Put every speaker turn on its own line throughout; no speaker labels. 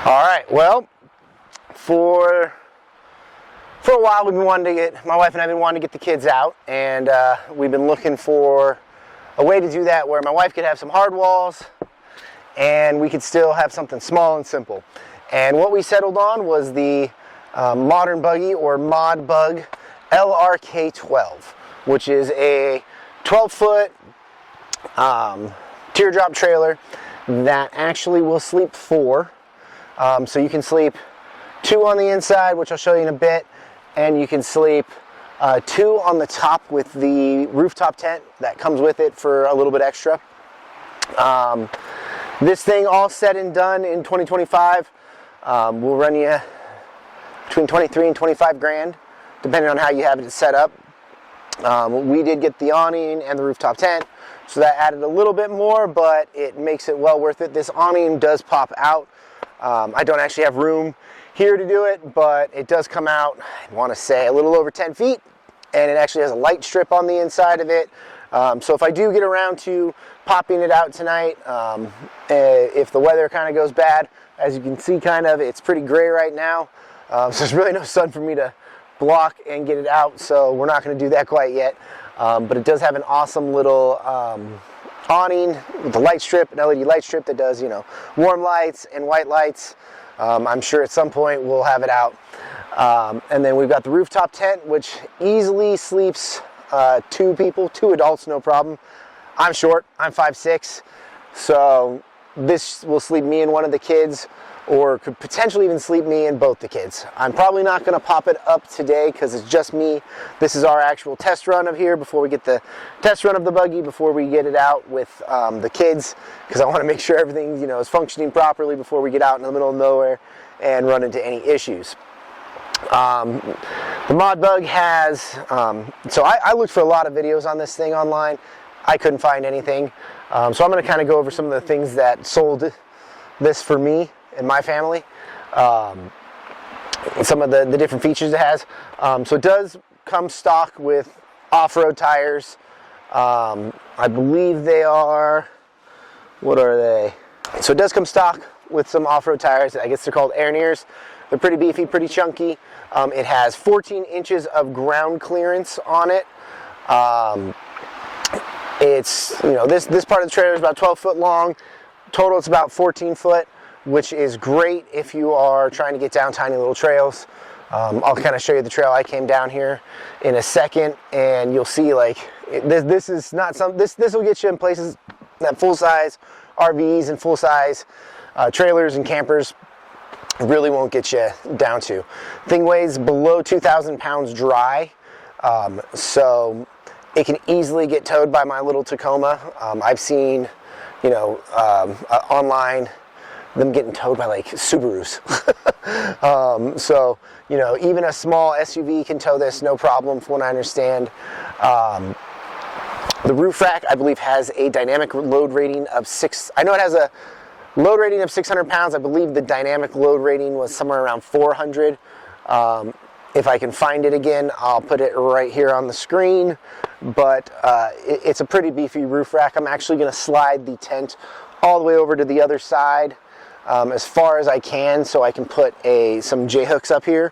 All right, well, for a while we've been wanting to get, my wife and I have been wanting to get the kids out, and we've been looking for a way to do that where my wife could have some hard walls and we could still have something small and simple. And what we settled on was the Modern Buggy or Mod Bug LRK12, which is a 12-foot teardrop trailer that actually will sleep 4. So you can sleep 2 on the inside, which I'll show you in a bit, and you can sleep 2 on the top with the rooftop tent that comes with it for a little bit extra. This thing all said and done in 2025 will run you between 23 and 25 grand, depending on how you have it set up. We did get the awning and the rooftop tent, so that added a little bit more, but it makes it well worth it. This awning does pop out. I don't actually have room here to do it, but it does come out, I want to say, a little over 10 feet, and it actually has a light strip on the inside of it. So if I do get around to popping it out tonight, if the weather kind of goes bad, as you can see it's pretty gray right now, so there's really no sun for me to block and get it out, so we're not going to do that quite yet. But it does have an awesome little awning with a light strip, an LED light strip that does, warm lights and white lights. I'm sure at some point we'll have it out. And then we've got the rooftop tent, which easily sleeps 2 people, 2 adults, no problem. I'm short, I'm 5'6", so this will sleep me and one of the kids, or could potentially even sleep me and both the kids. I'm probably not going to pop it up today because it's just me. This is our actual test run of here before we get the test run of the buggy, before we get it out with the kids, because I want to make sure everything is functioning properly before we get out in the middle of nowhere and run into any issues. The Mod Bug has, so I looked for a lot of videos on this thing online. I couldn't find anything. So I'm going to kind of go over some of the things that sold this for me and my family, some of the different features it has. So it does come stock with off-road tires. I believe they are, what are they? So it does come stock with some off-road tires. I guess they're called Airneers. They're pretty beefy, pretty chunky. It has 14 inches of ground clearance on it. It's, this part of the trailer is about 12 foot long. Total, it's about 14 foot, which is great if you are trying to get down tiny little trails. I'll kind of show you the trail I came down here in a second, and you'll see this is not this will get you in places that full-size RVs and full-size trailers and campers really won't get you down to. Thing weighs below 2,000 pounds dry, so it can easily get towed by my little Tacoma. I've seen, online, them getting towed by like Subarus. So, even a small SUV can tow this, no problem, from what I understand. The roof rack, I believe, has a dynamic load rating of 6. I know it has a load rating of 600 pounds. I believe the dynamic load rating was somewhere around 400. If I can find it again, I'll put it right here on the screen. But it's a pretty beefy roof rack. I'm actually going to slide the tent all the way over to the other side as far as I can, so I can put some J-hooks up here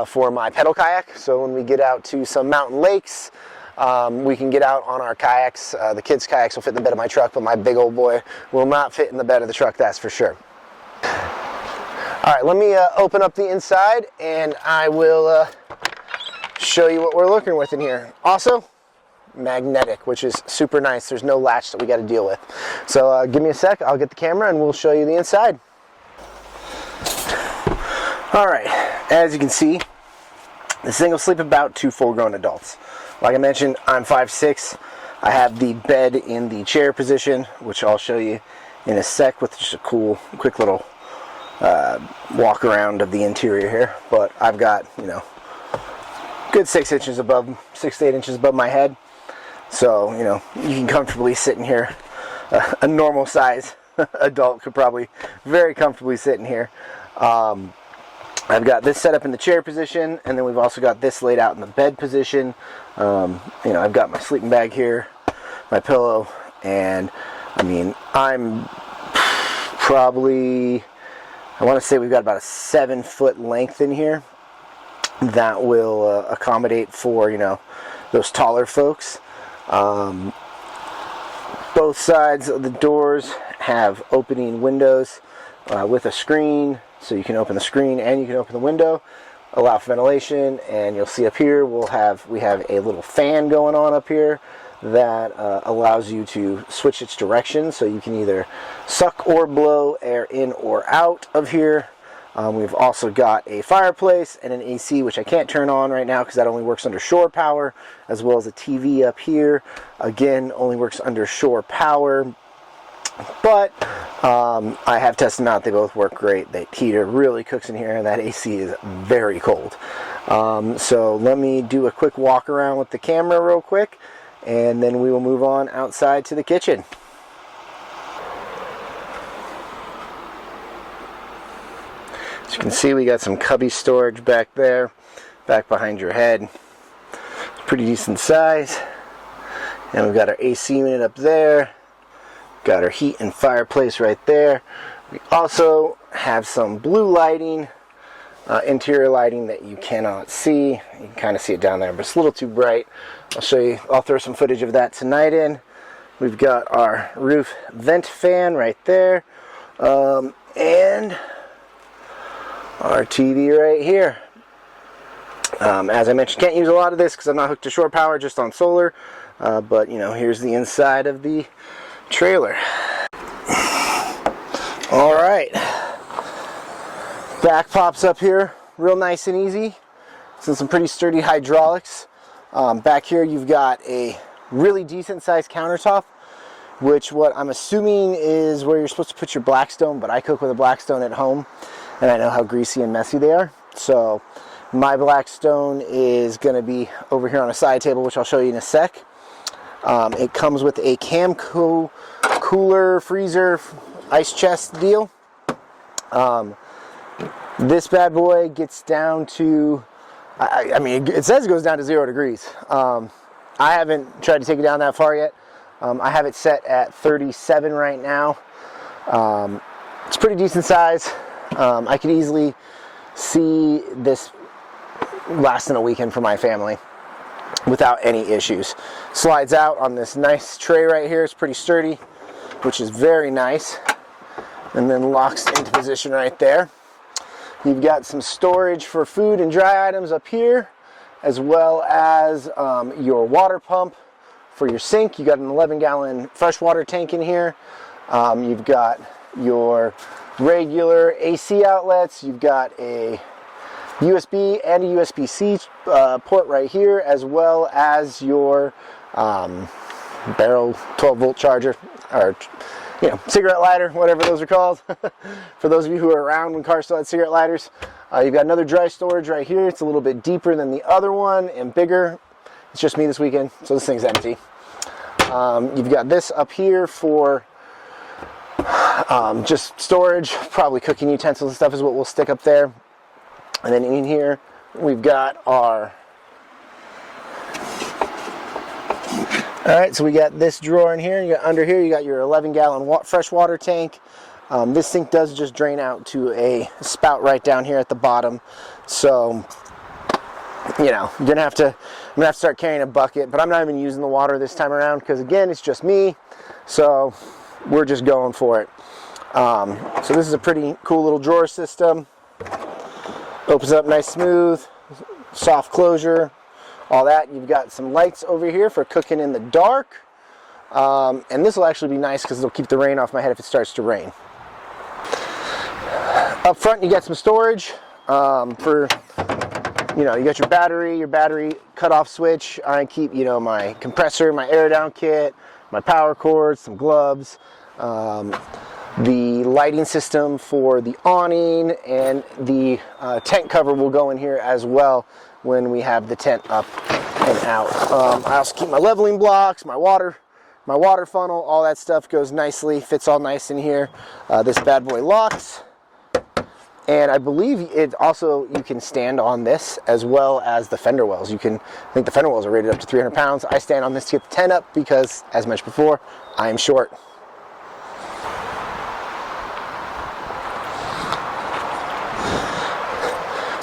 for my pedal kayak. So when we get out to some mountain lakes, we can get out on our kayaks. The kids' kayaks will fit in the bed of my truck, but my big old boy will not fit in the bed of the truck, that's for sure. All right, let me open up the inside and I will show you what we're looking with in here. Also, magnetic, which is super nice. There's no latch that we got to deal with. So give me a sec, I'll get the camera and we'll show you the inside. All right, as you can see, this thing will sleep about 2 full-grown adults. Like I mentioned, I'm 5'6". I have the bed in the chair position, which I'll show you in a sec with just a cool, quick little walk around of the interior here. But I've got, good 6 inches above, 6 to 8 inches above my head. So, you can comfortably sit in here. A normal size adult could probably very comfortably sit in here. I've got this set up in the chair position, and then we've also got this laid out in the bed position. I've got my sleeping bag here, my pillow, and I'm probably I want to say we've got about a 7-foot length in here that will accommodate for, you know, those taller folks. Both sides of the doors have opening windows with a screen, so you can open the screen and you can open the window, allow for ventilation. And you'll see up here we have a little fan going on up here that allows you to switch its direction, so you can either suck or blow air in or out of here. We've also got a fireplace and an AC, which I can't turn on right now because that only works under shore power, as well as a TV up here. Again, only works under shore power. But I have tested them out. They both work great. The heater really cooks in here, and that AC is very cold. So let me do a quick walk around with the camera real quick, and then we will move on outside to the kitchen. As you can see, we got some cubby storage back there, back behind your head. Pretty decent size. And we've got our AC unit up there. Got our heat and fireplace right there. We also have some blue lighting, interior lighting that you cannot see. You can kind of see it down there, but it's a little too bright. I'll show you, I'll throw some footage of that tonight in. We've got our roof vent fan right there. And our TV right here. As I mentioned, can't use a lot of this because I'm not hooked to shore power, just on solar. But you know, here's the inside of the trailer. All right, back pops up here, real nice and easy. So some pretty sturdy hydraulics. Back here, you've got a really decent sized countertop, which what I'm assuming is where you're supposed to put your Blackstone. But I cook with a Blackstone at home, and I know how greasy and messy they are. So my Blackstone is going to be over here on a side table, which I'll show you in a sec. It comes with a Camco cooler, freezer, ice chest deal. This bad boy gets down to, I mean, it says it goes down to 0 degrees. I haven't tried to take it down that far yet. I have it set at 37 right now. It's pretty decent size. I could easily see this lasting a weekend for my family without any issues. Slides out on this nice tray right here. It's pretty sturdy, which is very nice. And then locks into position right there. You've got some storage for food and dry items up here, as well as your water pump for your sink. You got an 11-gallon freshwater tank in here. You've got your regular AC outlets. You've got a USB and a USB-C port right here, as well as your barrel 12-volt charger, or you know, cigarette lighter, whatever those are called. For those of you who are around when cars still had cigarette lighters. You've got another dry storage right here. It's a little bit deeper than the other one and bigger. It's just me this weekend, so this thing's empty. You've got this up here for just storage, probably cooking utensils and stuff is what we'll stick up there. And then in here, we've got our, all right, so we got this drawer in here. You got under here, you got your 11-gallon fresh water tank. This sink does just drain out to a spout right down here at the bottom. So, you know, I'm gonna have to start carrying a bucket, but I'm not even using the water this time around because, again, it's just me. So we're just going for it. So this is a pretty cool little drawer system. Opens up nice, smooth, soft closure, all that. You've got some lights over here for cooking in the dark. And this will actually be nice because it'll keep the rain off my head if it starts to rain. Up front, you got some storage for, you know, you got your battery cutoff switch. I keep, you know, my compressor, my air down kit, my power cord, some gloves. The lighting system for the awning, and the tent cover will go in here as well when we have the tent up and out. I also keep my leveling blocks, my water funnel, all that stuff goes nicely, fits all nice in here. This bad boy locks, and I believe it also, you can stand on this as well as the fender wells. I think the fender wells are rated up to 300 pounds. I stand on this to get the tent up because, as mentioned before, I am short.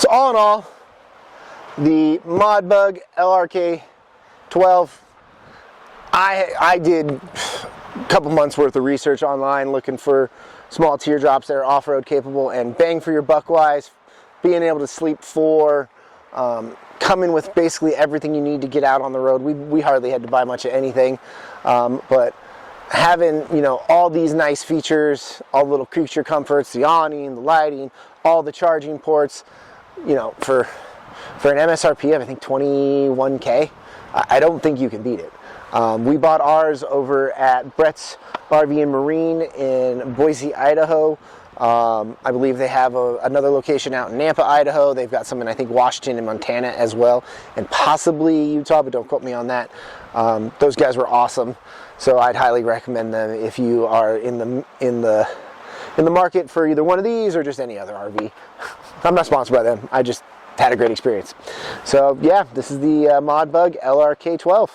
So all in all, the Modern Buggy LRK12, I did a couple months worth of research online looking for small teardrops that are off-road capable, and bang for your buck wise, being able to sleep 4, coming with basically everything you need to get out on the road. We hardly had to buy much of anything, but having, you know, all these nice features, all the little creature comforts, the awning, the lighting, all the charging ports, you know, for an MSRP of I think $21K, I don't think you can beat it. We bought ours over at Brett's RV and Marine in Boise, Idaho. I believe they have another location out in Nampa, Idaho. They've got some in, I think, Washington and Montana as well, and possibly Utah, but don't quote me on that. Those guys were awesome, so I'd highly recommend them if you are in the market for either one of these or just any other RV. I'm not sponsored by them. I just had a great experience. So yeah, this is the Modern Buggy LRK12.